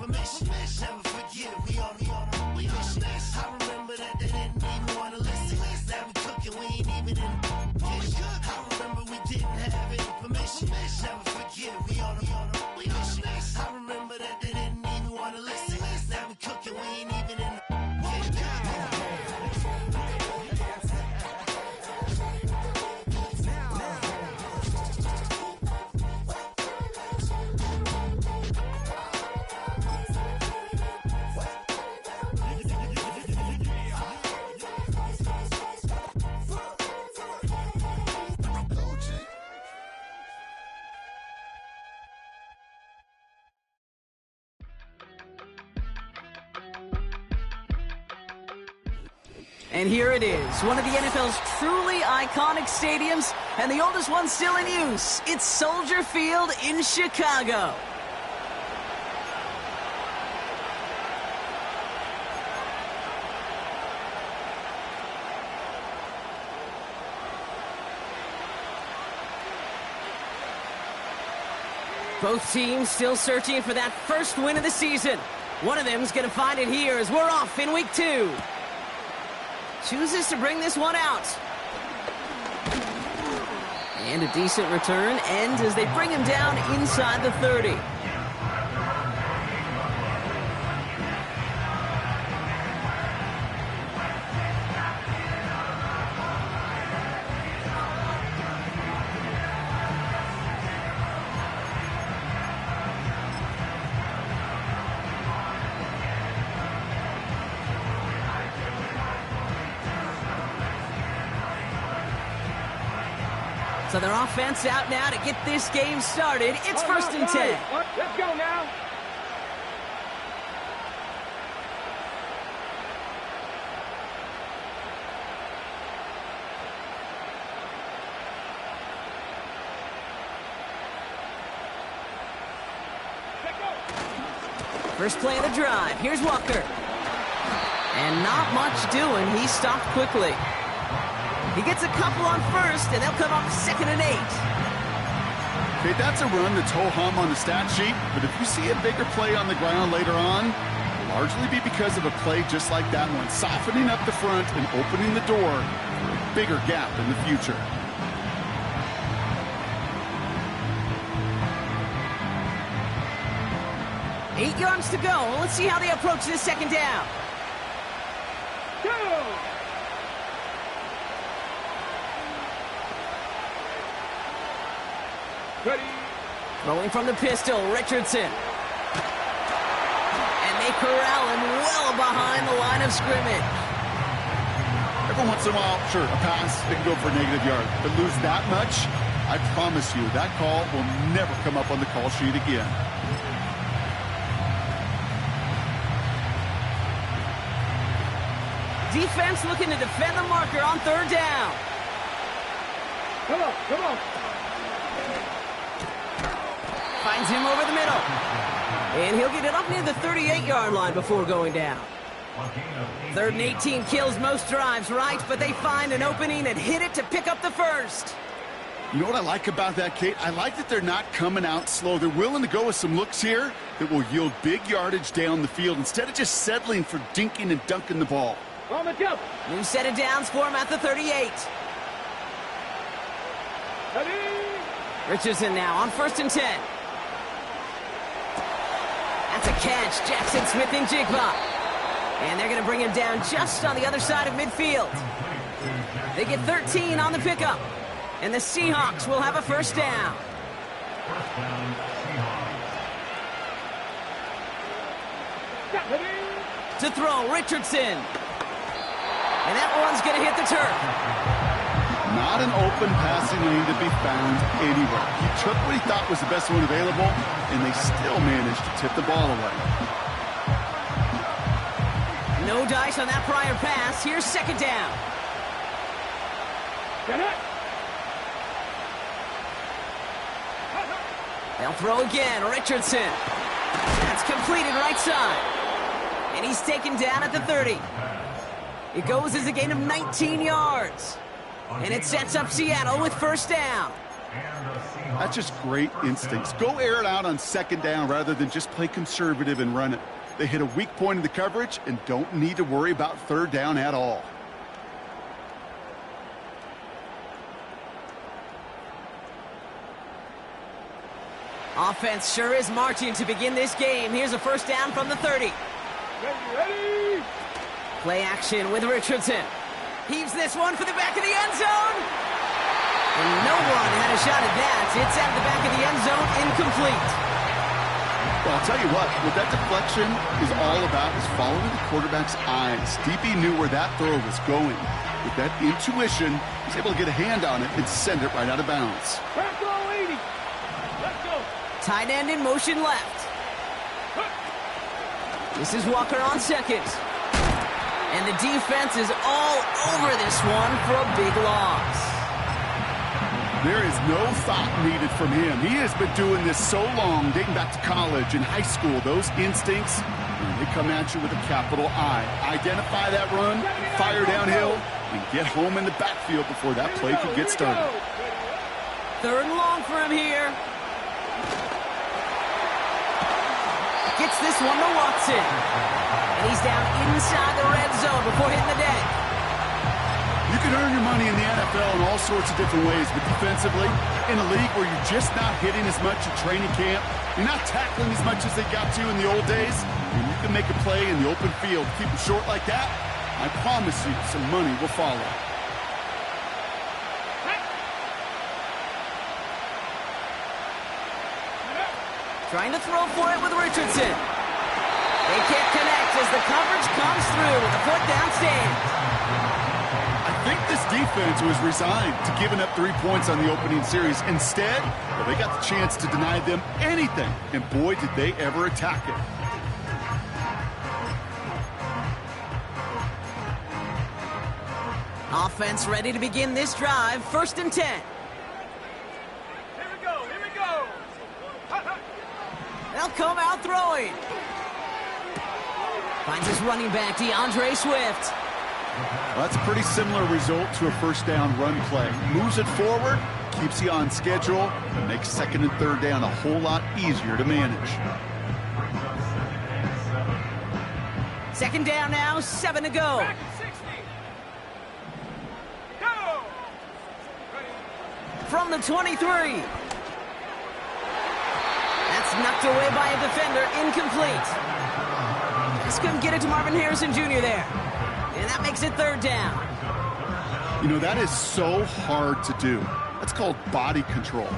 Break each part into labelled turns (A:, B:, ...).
A: information. Never forget, we on a mission. I remember that they didn't even want to listen. Now we cooking, we ain't even in the kitchen. I remember we didn't have any permission. Never forget, we on a mission. I remember that they didn't even want to listen. Now we cooking, we ain't even in the kitchen.
B: And here it is, one of the NFL's truly iconic stadiums, and the oldest one still in use. It's Soldier Field in Chicago. Both teams still searching for that first win of the season. One of them's going to find it here as we're off in week 2. Chooses to bring this one out. And a decent return ends as they bring him down inside the 30. So their offense out now to get this game started. It's first and 10.
C: Let's go now.
B: First play of the drive. Here's Walker. And not much doing. He stopped quickly. He gets a couple on first, and they'll come up 2nd and 8.
D: Okay, that's a run that's ho-hum on the stat sheet, but if you see a bigger play on the ground later on, it'll largely be because of a play just like that one, softening up the front and opening the door for a bigger gap in the future.
B: Eight yards to go. Let's see how they approach this second down.
C: Go! Ready.
B: Throwing from the pistol, Richardson. And they corral him well behind the line of scrimmage.
D: Every once in a while, sure, a pass, they can go for a negative yard. But lose that much, I promise you, that call will never come up on the call sheet again.
B: Defense looking to defend the marker on 3rd down.
C: Come on, come on.
B: Finds him over the middle. And he'll get it up near the 38-yard line before going down. 3rd and 18 kills most drives, right? But they find an opening and hit it to pick up the first.
D: You know what I like about that, Kate? I like that they're not coming out slow. They're willing to go with some looks here that will yield big yardage down the field instead of just settling for dinking and dunking the ball.
C: On the jump.
B: New set of downs for him at the 38.
C: Ready.
B: Richardson now on 1st and 10. That's a catch. Jackson Smith and Jigba. And they're going to bring him down just on the other side of midfield. They get 13 on the pickup. And the Seahawks will have a first down. To throw, Richardson. And that one's going to hit the turf.
D: Not an open passing lane to be found anywhere. He took what he thought was the best one available, and they still managed to tip the ball away.
B: No dice on that prior pass. Here's 2nd down.
C: Get it.
B: They'll throw again. Richardson. That's completed right side. And he's taken down at the 30. It goes as a gain of 19 yards. And it sets up Seattle with first down.
D: That's just great instincts. Go air it out on second down rather than just play conservative and run it. They hit a weak point in the coverage and don't need to worry about third down at all.
B: Offense sure is marching to begin this game. Here's a first down from the 30.
C: Ready?
B: Play action with Richardson. Heaves this one for the back of the end zone. And no one had a shot at that. It's out of the back of the end zone, incomplete.
D: Well, I'll tell you what that deflection is all about is following the quarterback's eyes. DB knew where that throw was going. With that intuition, he was able to get a hand on it and send it right out of bounds.
C: Back row 80. Let's go.
B: Tight end in motion left. This is Walker on second. And the defense is all over this one for a big loss.
D: There is no thought needed from him. He has been doing this so long, dating back to college and high school. Those instincts, they come at you with a capital I. Identify that run, fire downhill, and get home in the backfield before that play can get started.
B: Third and long for him here. Gets this one to Watson. And he's down inside the red zone before hitting the deck.
D: You can earn your money in the NFL in all sorts of different ways, but defensively, in a league where you're just not hitting as much at training camp, you're not tackling as much as they got to in the old days, and you can make a play in the open field, keep them short like that, I promise you some money will follow.
B: Trying to throw for it with Richardson. They can't connect as the coverage comes through with a fourth down stand.
D: I think this defense was resigned to giving up 3 points on the opening series. Instead, well, they got the chance to deny them anything, and boy, did they ever attack it.
B: Offense ready to begin this drive. First and 10.
C: Here we go.
B: They'll come out throwing. Finds his running back, DeAndre Swift.
D: Well, that's a pretty similar result to a first down run play. Moves it forward, keeps you on schedule, and makes second and third down a whole lot easier to manage.
B: Second down now, 7 to go.
C: Back at 60. Go.
B: From the 23. That's knocked away by a defender, incomplete. Just couldn't get it to Marvin Harrison Jr. there. And that makes it third down.
D: You know, that is so hard to do. That's called body control.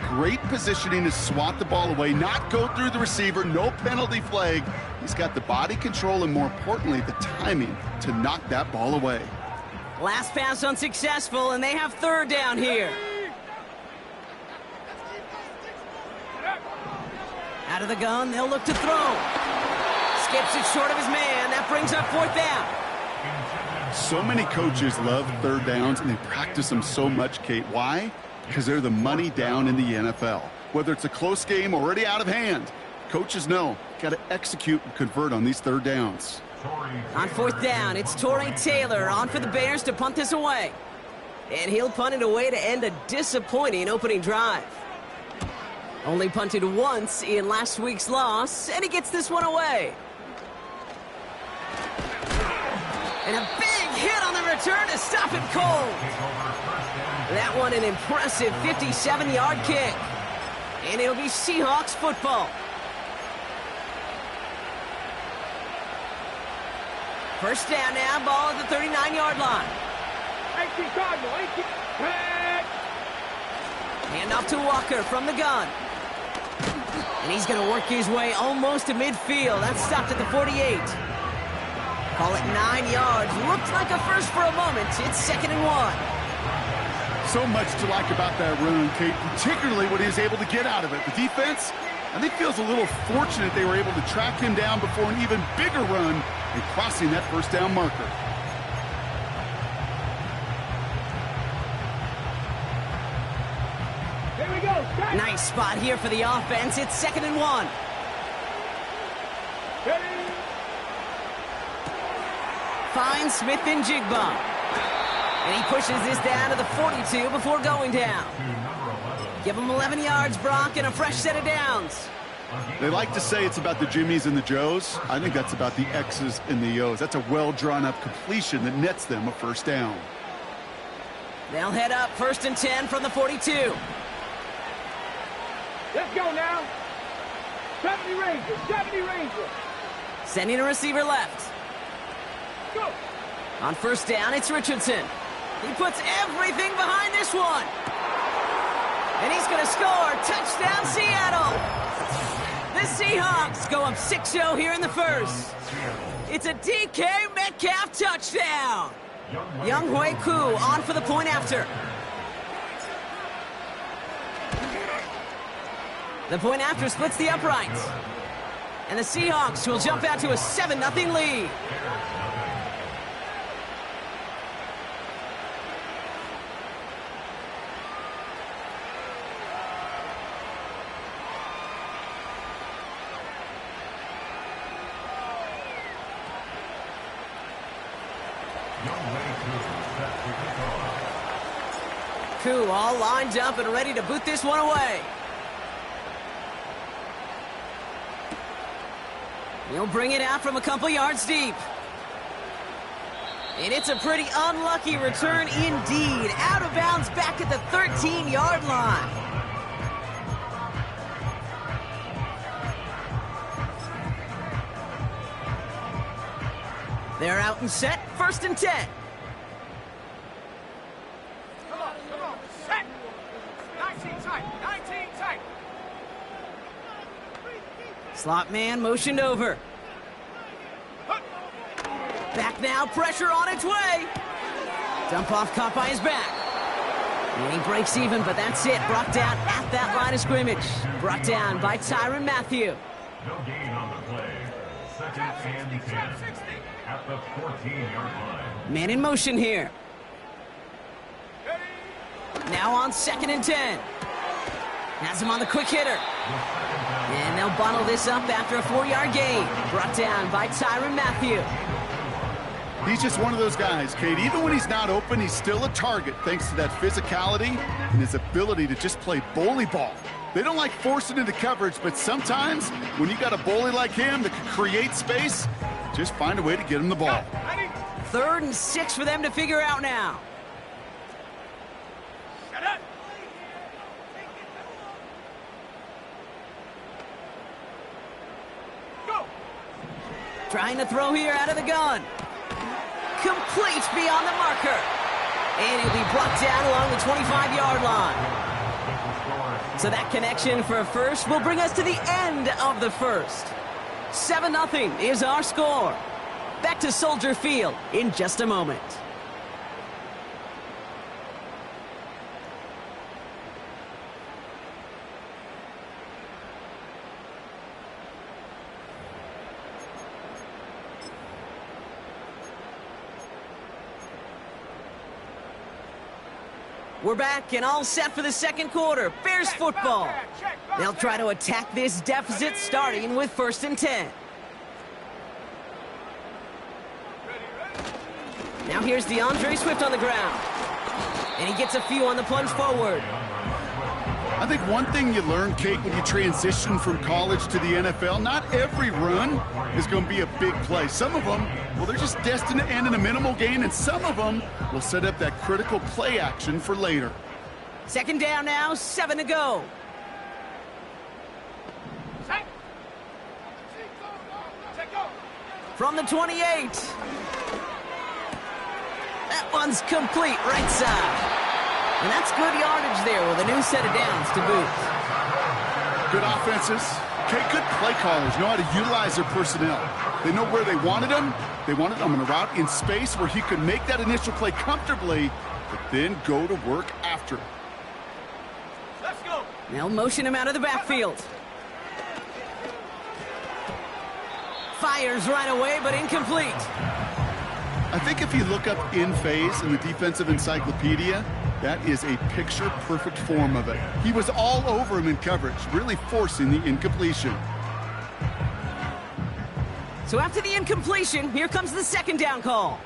D: Great positioning to swat the ball away, not go through the receiver, no penalty flag. He's got the body control and, more importantly, the timing to knock that ball away.
B: Last pass unsuccessful, and they have third down here. Out of the gun, they'll look to throw. Skips it short of his man. That brings up fourth down.
D: So many coaches love third downs, and they practice them so much, Kate. Why? Because they're the money down in the NFL. Whether it's a close game already out of hand, coaches know, got to execute and convert on these third downs.
B: On fourth down, it's Torrey Taylor on for the Bears to punt this away. And he'll punt it away to end a disappointing opening drive. Only punted once in last week's loss, and he gets this one away. And a big hit on the return to stop him cold. That one an impressive 57-yard kick. And it'll be Seahawks football. First down now, ball at the 39-yard line.
C: 18 Cardinal, 18. Back.
B: Hand off to Walker from the gun. And he's going to work his way almost to midfield. That's stopped at the 48. Call it 9 yards. Looked like a first for a moment. It's 2nd and 1.
D: So much to like about that run, Kate, particularly what he was able to get out of it. The defense, I think, feels a little fortunate they were able to track him down before an even bigger run and crossing that first down marker.
C: Here we go. Back.
B: Nice spot here for the offense. It's 2nd and 1.
C: Ready.
B: Finds Smith and Jigba. And he pushes this down to the 42 before going down. Give him 11 yards, Brock, and a fresh set of downs.
D: They like to say it's about the Jimmies and the Joes. I think that's about the X's and the O's. That's a well-drawn-up completion that nets them a first down.
B: They'll head up 1st and 10 from the 42.
C: Let's go now. 70 Rangers, 70 Rangers.
B: Sending a receiver left.
C: Go.
B: On 1st down, it's Richardson. He puts everything behind this one. And he's going to score. Touchdown, Seattle. The Seahawks go up 6-0 here in the first. It's a DK Metcalf touchdown. Younghoe Koo on for the point after. The point after splits the uprights. And the Seahawks will jump out to a 7-0 lead. Koo all lined up and ready to boot this one away. He'll bring it out from a couple yards deep. And it's a pretty unlucky return indeed. Out of bounds back at the 13-yard line. They're out and set, 1st and 10.
C: Come on, set. 19 tight, 19 tight.
B: Slot man motioned over. Back now, pressure on its way. Dump off caught by his back. And he breaks even, but that's it. Brought down at that line of scrimmage. Brought down by Tyrann Mathieu.
E: No gain on the play. 2nd and 10 at the 14-yard line.
B: Man in motion here. Now on 2nd and 10. Has him on the quick hitter. And they'll bundle this up after a 4-yard gain. Brought down by Tyrann Mathieu.
D: He's just one of those guys, Kate. Even when he's not open, he's still a target thanks to that physicality and his ability to just play bully ball. They don't like forcing into coverage, but sometimes when you got a bully like him that can create space, just find a way to get him the ball.
B: 3rd and 6 for them to figure out now.
C: Shut up. Go.
B: Trying to throw here out of the gun. Complete beyond the marker. And he'll be brought down along the 25-yard line. So that connection for a first will bring us to the end of the first. 7-0 is our score. Back to Soldier Field in just a moment. We're back and all set for the second quarter. Bears football. They'll try to attack this deficit starting with 1st and 10. Now here's DeAndre Swift on the ground. And he gets a few on the plunge forward.
D: I think one thing you learn, Kate, when you transition from college to the NFL, not every run is going to be a big play. Some of them, well, they're just destined to end in a minimal gain, and some of them will set up that critical play action for later.
B: 2nd down now, 7 to go.
C: Set. Go.
B: From the 28. That one's complete right side. And that's good yardage there with a new set of downs to boot.
D: Good offenses. Okay, good play callers know how to utilize their personnel. They know where they wanted them. They wanted them on a route in space where he could make that initial play comfortably, but then go to work after.
C: Let's go.
B: They'll motion him out of the backfield. Fires right away, but incomplete.
D: I think if you look up in phase in the defensive encyclopedia, that is a picture-perfect form of it. He was all over him in coverage, really forcing the incompletion.
B: So after the incompletion, here comes the 2nd down call.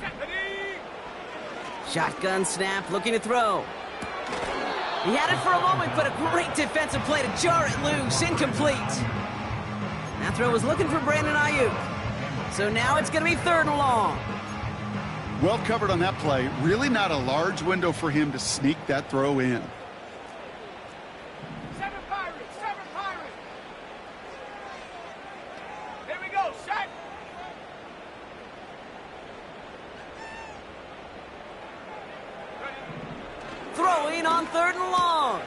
C: Ready.
B: Shotgun snap, looking to throw. He had it for a moment, but a great defensive play to jar it loose. Incomplete. That throw was looking for Brandon Ayuk. So now it's going to be 3rd and long.
D: Well covered on that play. Really not a large window for him to sneak that throw in.
C: 7 Pirates, 7 Pirates. Here we go, set.
B: Throwing on 3rd and long.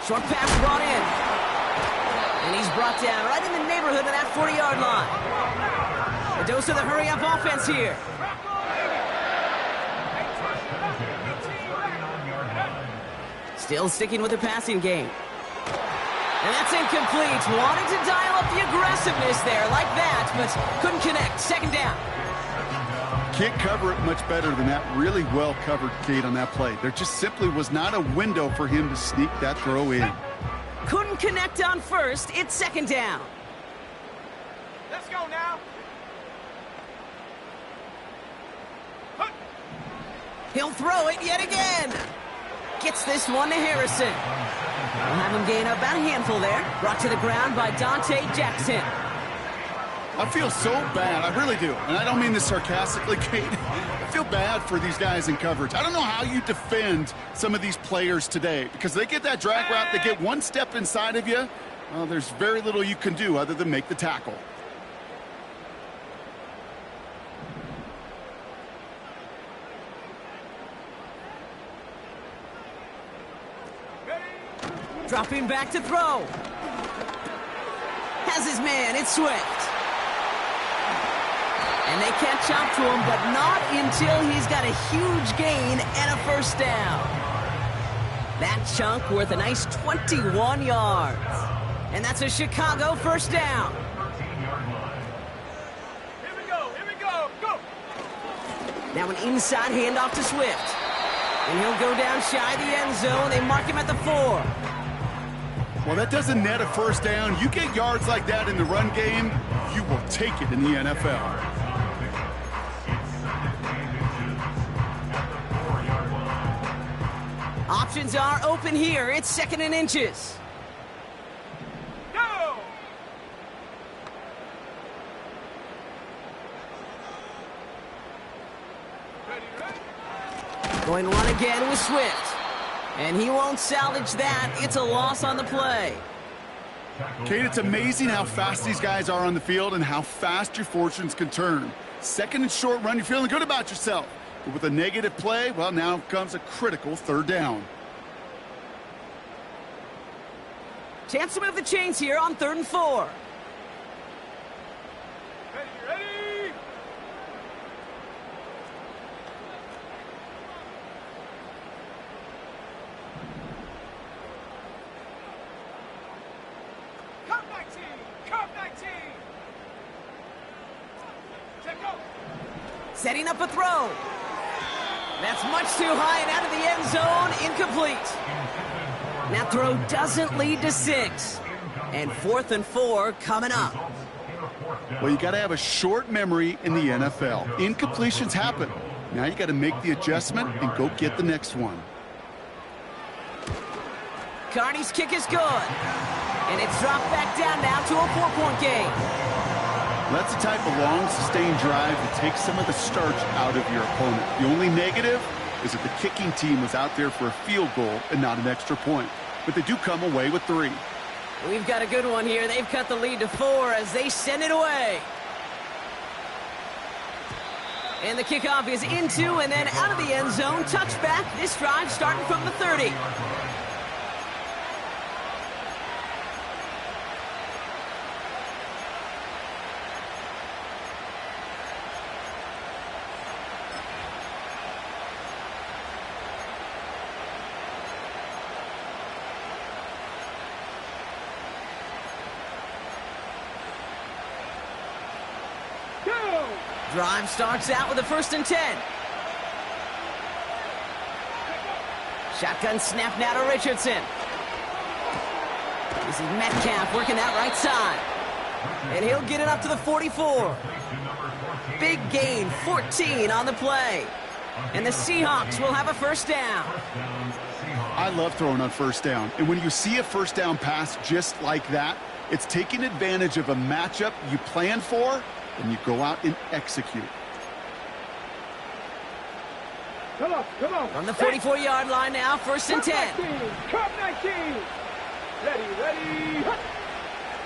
B: Short pass brought in. And he's brought down right in the neighborhood of that 40-yard line. A dose of the hurry-up offense here. Still sticking with the passing game. And that's incomplete. Wanted to dial up the aggressiveness there like that, but couldn't connect. 2nd down.
D: Can't cover it much better than that. Really well covered, Kate, on that play. There just simply was not a window for him to sneak that throw in.
B: Couldn't connect on 1st. It's 2nd down.
C: Let's go now.
B: He'll throw it yet again. Gets this one to Harrison. We'll have him gain about a handful there. Brought to the ground by Dante Jackson.
D: I feel so bad. I really do. And I don't mean this sarcastically, Kate. I feel bad for these guys in coverage. I don't know how you defend some of these players today because they get that drag route, they get one step inside of you. Well, there's very little you can do other than make the tackle.
B: Dropping back to throw. Has his man, it's Swift. And they catch up to him, but not until he's got a huge gain and a 1st down. That chunk worth a nice 21 yards. And that's a Chicago 1st down.
C: Here we go, go!
B: Now an inside handoff to Swift. And he'll go down shy of the end zone. They mark him at the 4.
D: Well, that doesn't net a 1st down. You get yards like that in the run game, you will take it in the NFL.
B: Options are open here. It's 2nd and inches.
C: Go! Ready.
B: Going to run again with Swift. And he won't salvage that. It's a loss on the play.
D: Kate, it's amazing how fast these guys are on the field and how fast your fortunes can turn. 2nd and short run, you're feeling good about yourself. But with a negative play, well, now comes a critical 3rd down.
B: Chance to move the chains here on 3rd and 4.
C: Ready! Cup 19! Cup 19! Check go!
B: Setting up a throw. That's much too high and out of the end zone. Incomplete. That throw doesn't lead to 6. And 4th and 4 coming up.
D: Well, you got to have a short memory in the NFL. Incompletions happen. Now you got to make the adjustment and go get the next one.
B: Carney's kick is good. And it's dropped back down now to a 4-point game.
D: That's the type of long, sustained drive that takes some of the starch out of your opponent. The only negative is that the kicking team was out there for a field goal and not an extra point. But they do come away with 3.
B: We've got a good one here. They've cut the lead to 4 as they send it away. And the kickoff is into and then out of the end zone. Touchback. This drive starting from the 30. Drive starts out with a 1st and 10. Shotgun snap now to Richardson. This is Metcalf working that right side. And he'll get it up to the 44. Big gain, 14 on the play. And the Seahawks will have a 1st down.
D: I love throwing on first down. And when you see a first down pass just like that, it's taking advantage of a matchup you plan for, and you go out and execute.
C: Come on, come on.
B: On the 44-yard line now, 1st and 10.
C: Come 19. Ready.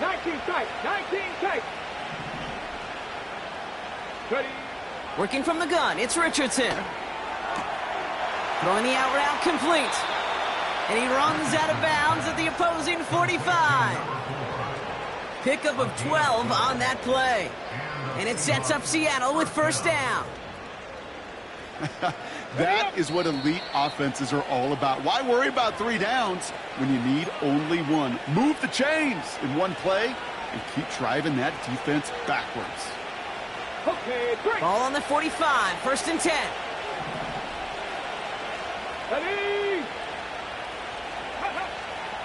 C: 19 tight. 19 tight. Ready.
B: Working from the gun, it's Richardson. Throwing the out route complete. And he runs out of bounds at the opposing 45. Pickup of 12 on that play. And it sets up Seattle with first down.
D: That is what elite offenses are all about. Why worry about 3 downs when you need only 1? Move the chains in one play and keep driving that defense backwards.
C: Okay, break.
B: Ball on the 45, 1st and 10.
C: Ready.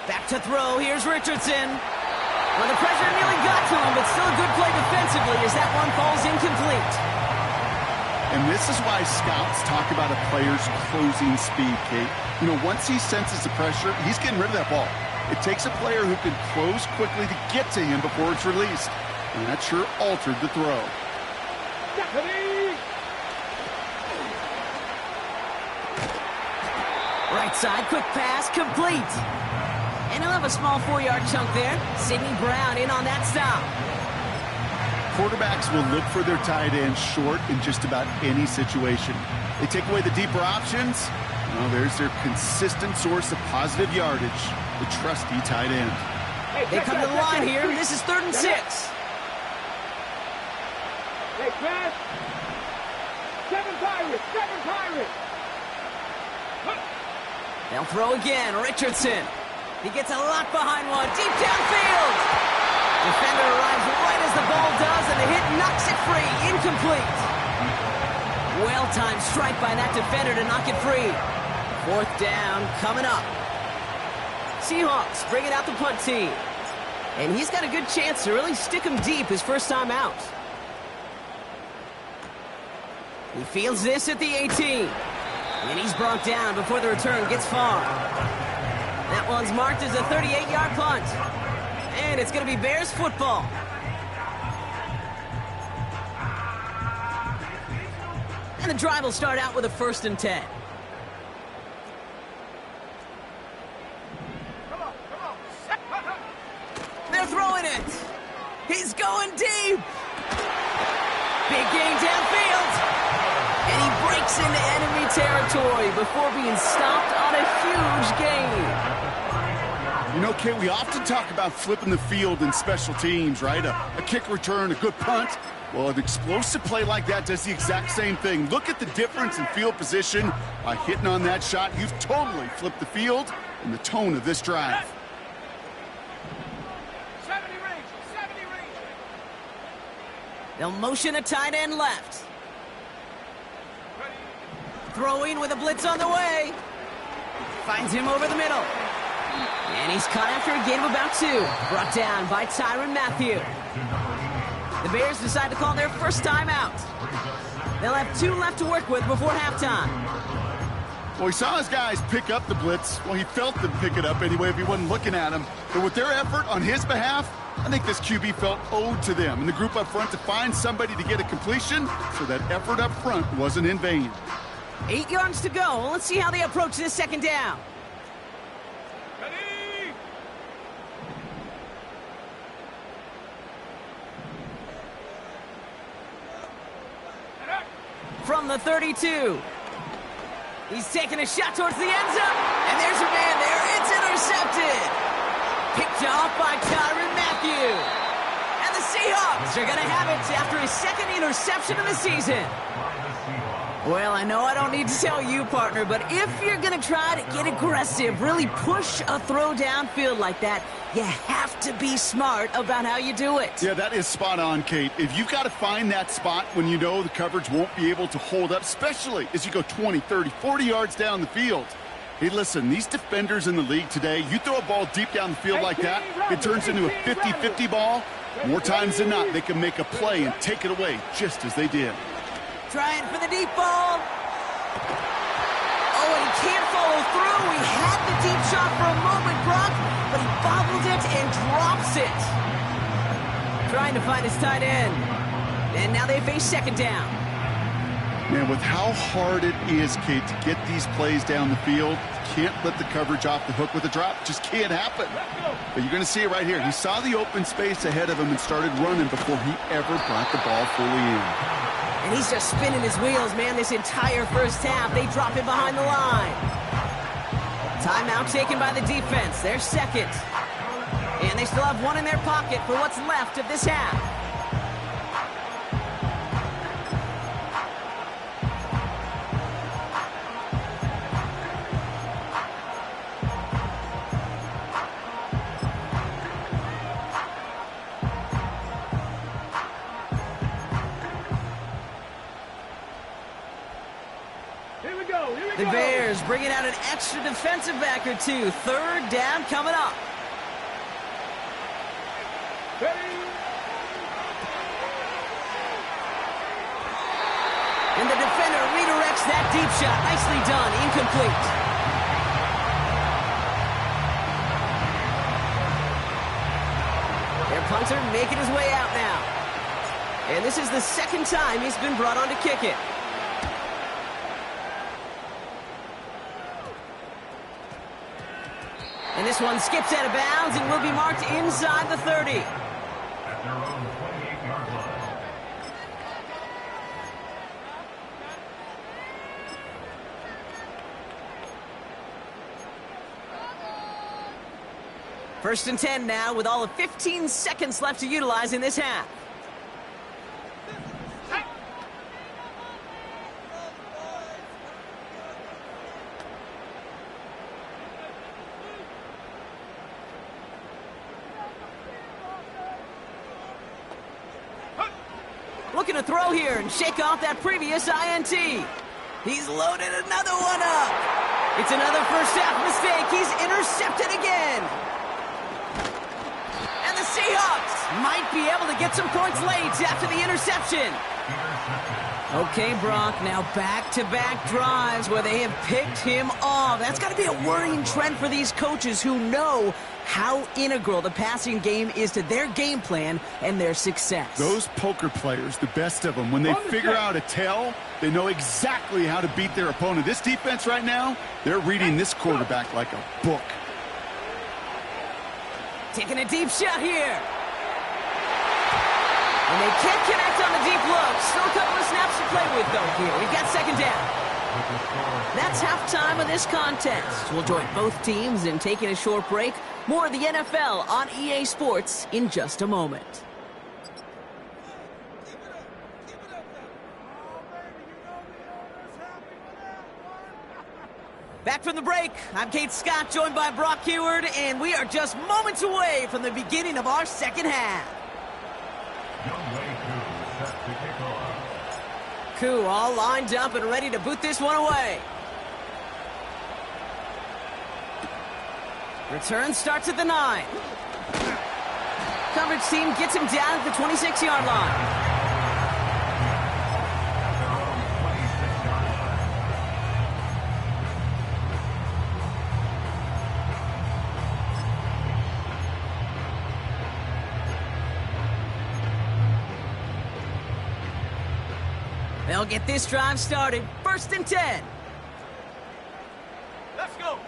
B: Back to throw, here's Richardson. Well, the pressure nearly got to him, but still a good play defensively as that one falls incomplete.
D: And this is why scouts talk about a player's closing speed, Kate. You know, once he senses the pressure, he's getting rid of that ball. It takes a player who can close quickly to get to him before it's released. And that sure altered the throw.
B: Right side, quick pass, complete. And he'll have a small 4-yard chunk there. Sidney Brown in on that stop.
D: Quarterbacks will look for their tight end short in just about any situation. They take away the deeper options. Well, there's their consistent source of positive yardage, the trusty tight end.
B: They come to the line here. This is 3rd and 6.
C: Hey, pass. 7 Pirates.
B: They'll throw again. Richardson. He gets a lot behind one. Deep downfield. Defender arrives right as the ball does, and the hit knocks it free. Incomplete. Well-timed strike by that defender to knock it free. 4th down coming up. Seahawks bringing out the punt team. And he's got a good chance to really stick him deep his first time out. He fields this at the 18. And he's brought down before the return gets far. That one's marked as a 38-yard punt. And it's going to be Bears football. And the drive will start out with a 1st and 10. They're throwing it. He's going deep. Big gain downfield. And he breaks into enemy territory before being stopped on a huge gain.
D: You know, Kate, we often talk about flipping the field in special teams, right? A kick return, a good punt. Well, an explosive play like that does the exact same thing. Look at the difference in field position. By hitting on that shot, you've totally flipped the field and the tone of this drive.
C: 70 range.
B: They'll motion a tight end left. Throwing with a blitz on the way. Finds him over the middle. And he's caught after a gain of about 2. Brought down by Tyrann Mathieu. The Bears decide to call their first time out. They'll have 2 left to work with before halftime.
D: Well, he saw his guys pick up the blitz. Well, he felt them pick it up anyway if he wasn't looking at him. But with their effort on his behalf, I think this QB felt owed to them and the group up front to find somebody to get a completion, so that effort up front wasn't in vain.
B: 8 yards to go. Let's see how they approach this 2nd down. From the 32. He's taking a shot towards the end zone. And there's a man there. It's intercepted. Picked off by Tyrann Mathieu. And the Seahawks are going to have it after his 2nd interception of the season. Well, I know I don't need to tell you, partner, but if you're going to try to get aggressive, really push a throw downfield like that, you have to be smart about how you do it.
D: Yeah, that is spot on, Kate. If you've got to find that spot when you know the coverage won't be able to hold up, especially as you go 20, 30, 40 yards down the field. Hey, listen, these defenders in the league today, you throw a ball deep down the field like that, it turns into a 50-50 ball. More times than not, they can make a play and take it away just as they did.
B: Trying for the deep ball. Oh, and he can't follow through. He had the deep shot for a moment, Brock, but he bobbled it and drops it. Trying to find his tight end. And now they face second down.
D: Man, with how hard it is, Kate, to get these plays down the field, can't let the coverage off the hook with a drop. Just can't happen. But you're going to see it right here. He saw the open space ahead of him and started running before he ever brought the ball fully in.
B: And he's just spinning his wheels, man, this entire first half. They drop him behind the line. Timeout taken by the defense. They're second. And they still have one in their pocket for what's left of this half. The Bears bringing out an extra defensive back or two. Third down coming up. And the defender redirects that deep shot. Nicely done. Incomplete. Their punter making his way out now. And this is the second time he's been brought on to kick it. And this one skips out of bounds and will be marked inside the 30.
E: At their own 28-yard line.
B: First and 10 now with all of 15 seconds left to utilize in this half. Looking to throw here and shake off that previous INT. He's loaded another one up. It's another first half mistake. He's intercepted again. And the Seahawks might be able to get some points late after the interception. Okay, Brock, now back-to-back drives where they have picked him off. That's got to be a worrying trend for these coaches who know how integral the passing game is to their game plan and their success.
D: Those poker players, the best of them, when they figure out a tell, they know exactly how to beat their opponent. This defense right now, they're reading this quarterback like a book.
B: Taking a deep shot here. And they can't connect on the deep look. Still a couple of snaps to play with, though, here. We've got second down. That's halftime of this contest. We'll join both teams in taking a short break. More of the NFL on EA Sports in just a moment. Back from the break, I'm Kate Scott, joined by Brock Huard, and we are just moments away from the beginning of our second half. Koo all lined up and ready to boot this one away. Return starts at the 9. Coverage team gets him down at the 26-yard line. They'll get this drive started. First and 10.
C: Let's go.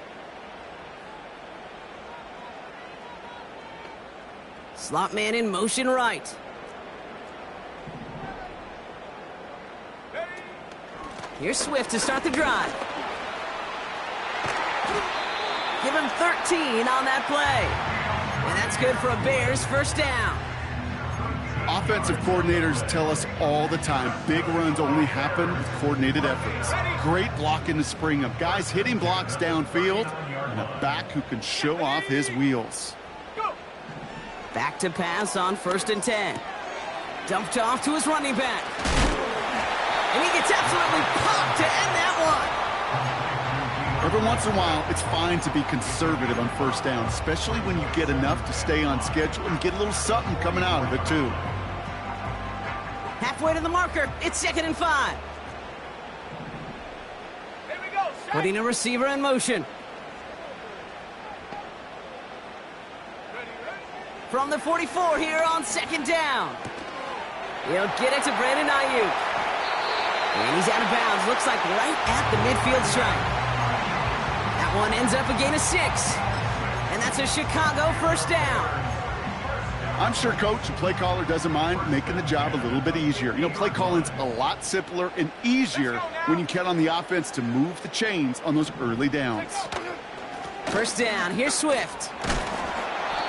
B: Slot man in motion right. Here's Swift to start the drive. Give him 13 on that play. And that's good for a Bears first down.
D: Offensive coordinators tell us all the time, big runs only happen with coordinated efforts. Great blocking to spring them. Guys hitting blocks downfield, and a back who can show off his wheels.
B: Back to pass on first and 10. Dumped off to his running back. And he gets absolutely popped to end that one.
D: Every once in a while, it's fine to be conservative on first down, especially when you get enough to stay on schedule and get a little something coming out of it, too.
B: Halfway to the marker, it's 2nd and 5.
C: Here we go,
B: Putting a receiver in motion. From the 44 here on second down. He'll get it to Brandon Ayuk. And he's out of bounds. Looks like right at the midfield stripe. That one ends up a gain of 6. And that's a Chicago first down.
D: I'm sure coach and play caller doesn't mind making the job a little bit easier. You know, play calling's a lot simpler and easier when you count on the offense to move the chains on those early downs.
B: First down. Here's Swift.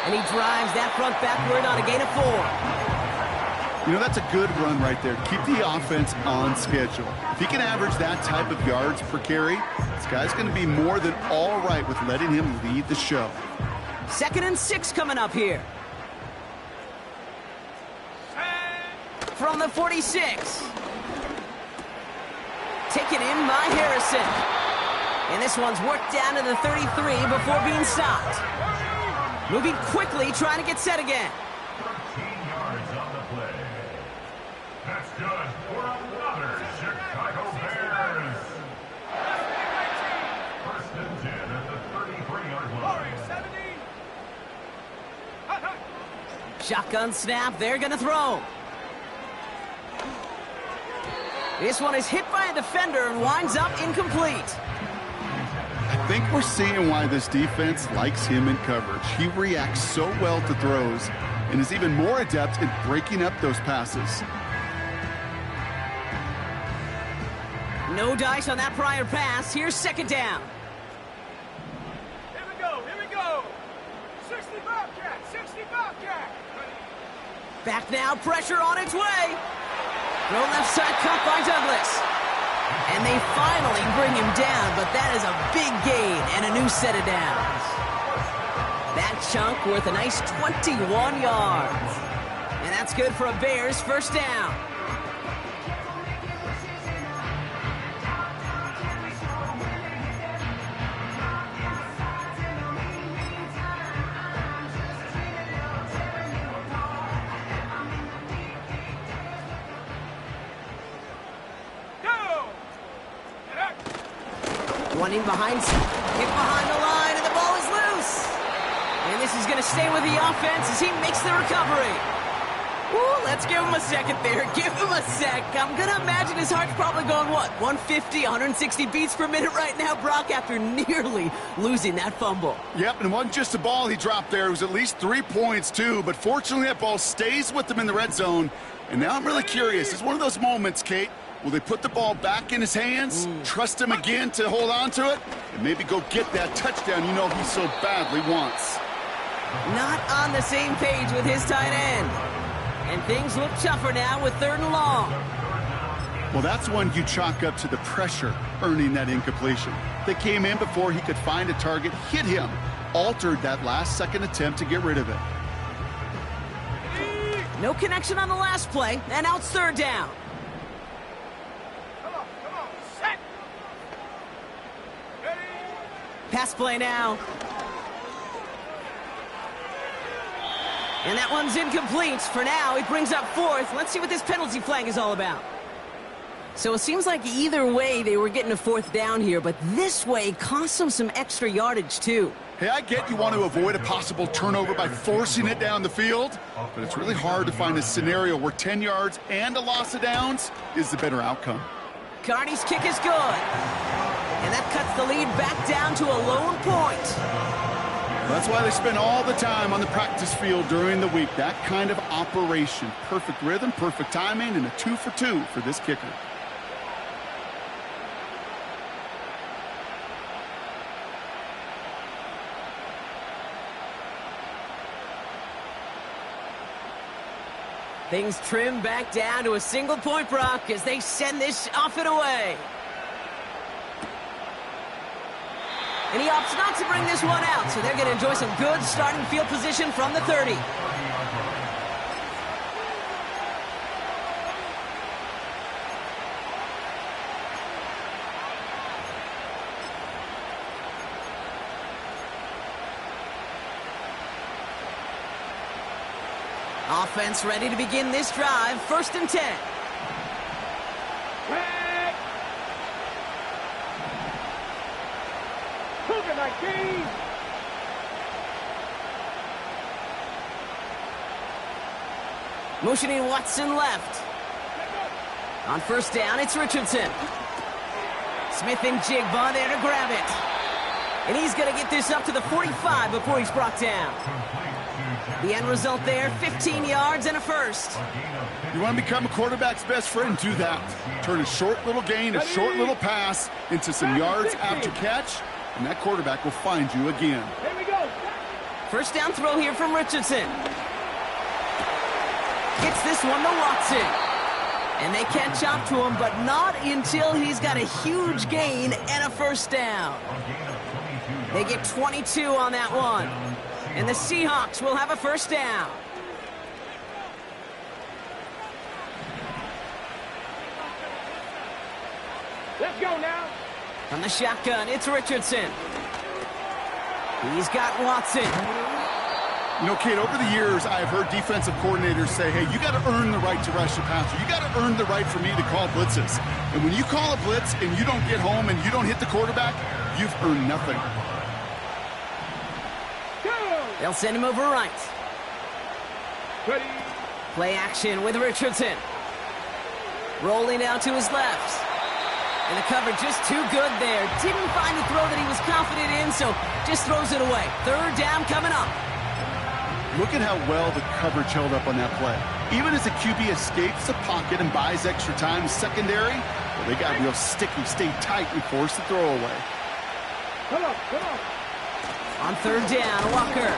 B: And he drives that front backward on a gain of 4.
D: You know, that's a good run right there. Keep the offense on schedule. If he can average that type of yards per carry, this guy's going to be more than all right with letting him lead the show.
B: 2nd and 6 coming up here. From the 46. Taken in by Harrison. And this one's worked down to the 33 before being stopped. Moving quickly, trying to get set again.
E: 13 yards on the play. That's good for another Chicago Bears. 1st and 10 at the 33-yard line.
C: 70.
B: Shotgun snap, they're going to throw. This one is hit by a defender and winds up incomplete.
D: I think we're seeing why this defense likes him in coverage. He reacts so well to throws and is even more adept at breaking up those passes.
B: No dice on that prior pass. Here's 2nd down.
C: Here we go. 60 Bobcat, 60 Bobcat.
B: Back now, pressure on its way. Throw left side cut by Douglas. And they finally bring him down, but that is a big gain and a new set of downs. That chunk worth a nice 21 yards. And that's good for a Bears first down. One in behind, hit behind the line, and the ball is loose. And this is going to stay with the offense as he makes the recovery. Ooh, let's give him a second there. Give him a sec. I'm going to imagine his heart's probably going, what, 150, 160 beats per minute right now, Brock, after nearly losing that fumble.
D: Yep, and it wasn't just a ball he dropped there. It was at least 3 points, too. But fortunately, that ball stays with him in the red zone. And now I'm really curious. It's one of those moments, Kate. Will they put the ball back in his hands, trust him again to hold on to it, and maybe go get that touchdown you know he so badly wants?
B: Not on the same page with his tight end. And things look tougher now with 3rd and long.
D: Well, that's one you chalk up to the pressure earning that incompletion. They came in before he could find a target, hit him, altered that last-second attempt to get rid of it.
B: No connection on the last play, and now it's 3rd down.
C: Come on, set. Ready.
B: Pass play now. And that one's incomplete. For now, it brings up 4th. Let's see what this penalty flag is all about. So it seems like either way they were getting a 4th down here, but this way cost them some extra yardage too.
D: Hey, I get you want to avoid a possible turnover by forcing it down the field, but it's really hard to find a scenario where 10 yards and a loss of downs is the better outcome.
B: Carney's kick is good. And that cuts the lead back down to a lone point.
D: That's why they spend all the time on the practice field during the week. That kind of operation. Perfect rhythm, perfect timing, and a 2 for 2 for this kicker.
B: Things trim back down to a single point, Brock, as they send this off and away. And he opts not to bring this one out, so they're going to enjoy some good starting field position from the 30. Offense ready to begin this drive. 1st and 10.
C: 19.
B: Motioning Watson left. On first down, it's Richardson. Smith and Jigba there to grab it. And he's going to get this up to the 45 before he's brought down. The end result there, 15 yards and a first.
D: You want to become a quarterback's best friend? Do that. Turn a short little gain, a short little pass into some yards after catch, and that quarterback will find you again.
C: Here we go.
B: First down throw here from Richardson. Gets this one to Watson. And they catch up to him, but not until he's got a huge gain and a first down. They get 22 on that one. And the Seahawks will have a first down.
C: Let's go now.
B: From the shotgun, it's Richardson. He's got Watson.
D: You know, Kate, over the years, I've heard defensive coordinators say, hey, you got to earn the right to rush the passer. You got to earn the right for me to call blitzes. And when you call a blitz and you don't get home and you don't hit the quarterback, you've earned nothing.
B: They'll send him over right.
C: Ready.
B: Play action with Richardson. Rolling out to his left. And the cover just too good there. Didn't find the throw that he was confident in, so just throws it away. Third down coming up.
D: Look at how well the coverage held up on that play. Even as the QB escapes the pocket and buys extra time, secondary, well, they got real sticky, stay tight, and force the throw away.
C: Come on, come on.
B: On third down, Walker.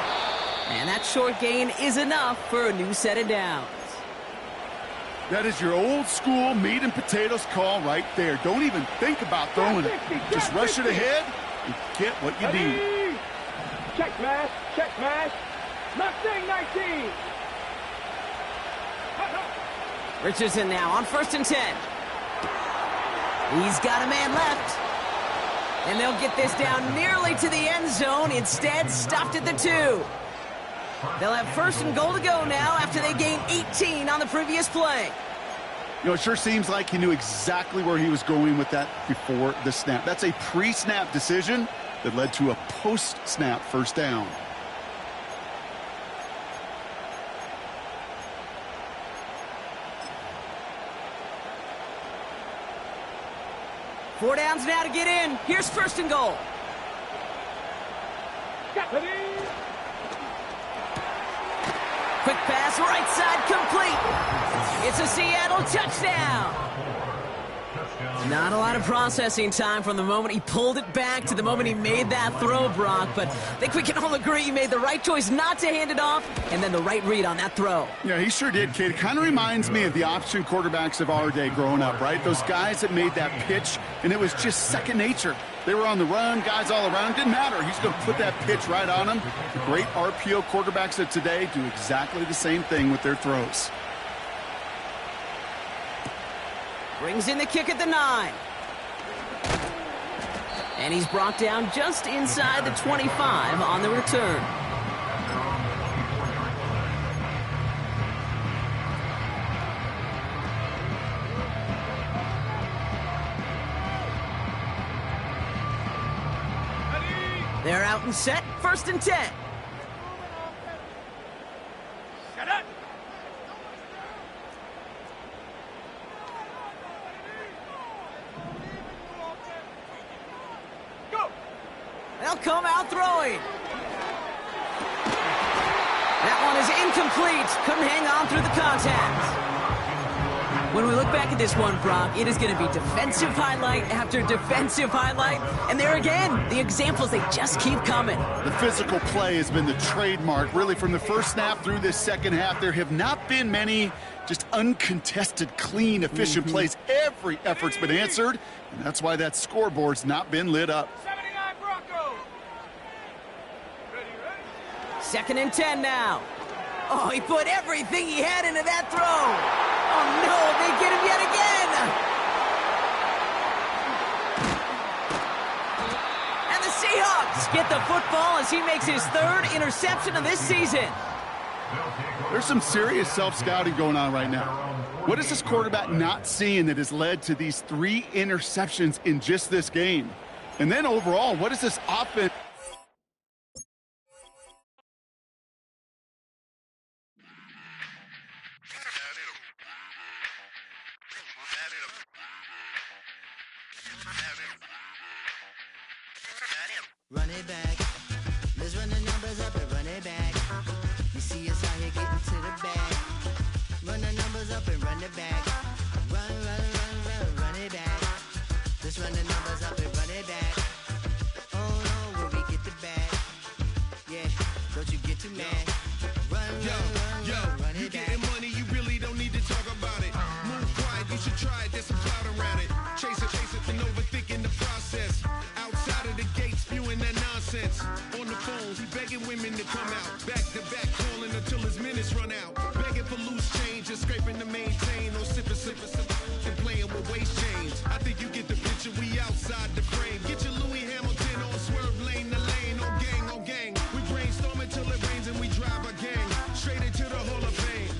B: And that short gain is enough for a new set of downs.
D: That is your old school meat and potatoes call right there. Don't even think about throwing it. Just rush it ahead and get what you need.
C: Check mash, check mash. Mustang 19.
B: Richardson now on first and 10. He's got a man left. And they'll get this down nearly to the end zone. Instead, stopped at the 2. They'll have first and goal to go now after they gained 18 on the previous play.
D: You know, it sure seems like he knew exactly where he was going with that before the snap. That's a pre-snap decision that led to a post-snap first down.
B: Four downs now to get in. Here's first and goal. Quick pass, right side, complete. It's a Seattle touchdown. Not a lot of processing time from the moment he pulled it back to the moment he made that throw, Brock. But I think we can all agree he made the right choice not to hand it off, and then the right read on that throw.
D: Yeah, he sure did, Kate. It kind of reminds me of the option quarterbacks of our day growing up, right? Those guys that made that pitch, and it was just second nature. They were on the run, guys all around. Didn't matter. He's going to put that pitch right on them. The great RPO quarterbacks of today do exactly the same thing with their throws.
B: Brings in the kick at the 9. And he's brought down just inside the 25 on the return. They're out and set, first and 10.
C: Set up. Go.
B: They'll come out throwing. That one is incomplete. Couldn't hang on through the contact. When we look back at this one, Brock, it is going to be defensive highlight after defensive highlight. And there again, the examples, they just keep coming.
D: The physical play has been the trademark, really, from the first snap through this second half. There have not been many just uncontested, clean, efficient plays. Every effort's been answered, and that's why that scoreboard's not been lit up.
C: 79 Broncos. Ready, ready.
B: Second and 10 now. Oh, he put everything he had into that throw. Oh, no, they get him yet again. And the Seahawks get the football as he makes his third interception of this season.
D: There's some serious self-scouting going on right now. What is this quarterback not seeing that has led to these 3 interceptions in just this game? And then overall, what is this offense?
F: up and run it back. Run, run, run, run, run it back. Let's run the numbers up and run it back. Oh no, where we get the bag. Yeah, don't you get too mad. Run, run, run, run
G: you
F: it back.
G: getting money, you really don't need to talk about it. Move quiet, you should try it, there's some clout around it. Chase it, and overthinking the process. Outside of the gate, spewing that nonsense. On the phone, he begging women to come out. Back to back, calling until his minutes run out. Begging for loose change, just scraping to maintain. Or sipping, and playing with waist chains. I think you get the picture, we outside the frame. Get your Louis Hamilton on swerve lane to lane. On gang, on gang. We brainstorm until it rains and we drive our gang straight into the Hall of Fame.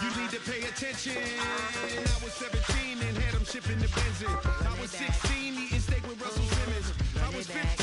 G: You need to pay attention. I was 17 and had them shipping the Benz in. I was 16 eating steak with Russell Simmons. I was 15